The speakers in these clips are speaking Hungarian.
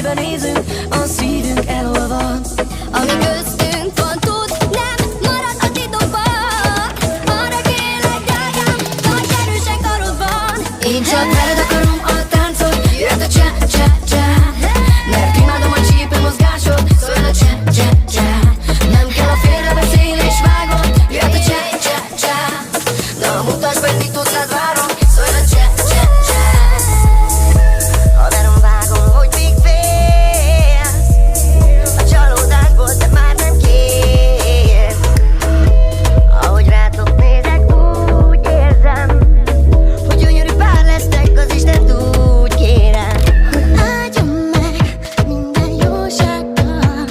szemébe nézünk, a szívünk elolvad. Ami köztünk van, tud, nem marad a titokban. Arra kérlek, drágám, tarts erősen karodban. Én csak veled akarom a táncot, jöhet a cse-cse-cse. Mert imádom a csípő mozgásod, szóljon a cse-cse-cse. Nem kell a félrebeszélés, vágod, jöhet a cse-cse-cse. Na mutasd meg, mit tudsz, rád várom, szóljon a cse-cse-cse. Haverom, vágom, hogy még félsz. A csalódásból te már nem kész. Ahogy rátok nézek, úgy érzem, hogy gyönyörű pár lesztek, az Isten úgy kérem, hogy áldjon meg minden jósággal,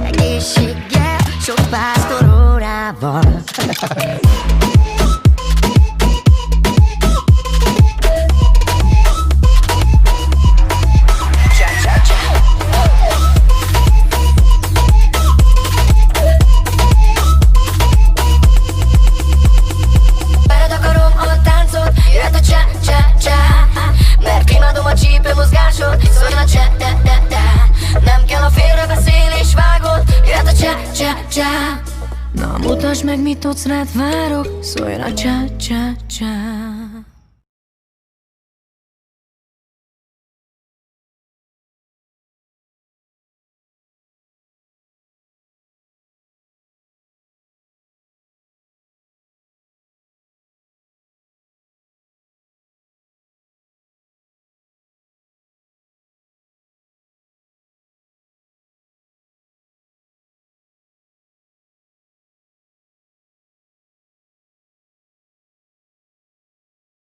egészséggel, sok pásztorórával. Veled akarom a táncot, jöhet a cse-cse-cse. Mert imádom a csípő mozgásod, szóljon a cse-te-te-te. Nem kell a félrebeszélés, vágod, jöhet a cse-cse-cse. Na mutasd meg, mit tudsz, rád várok, szóljon a cse-cse-cse.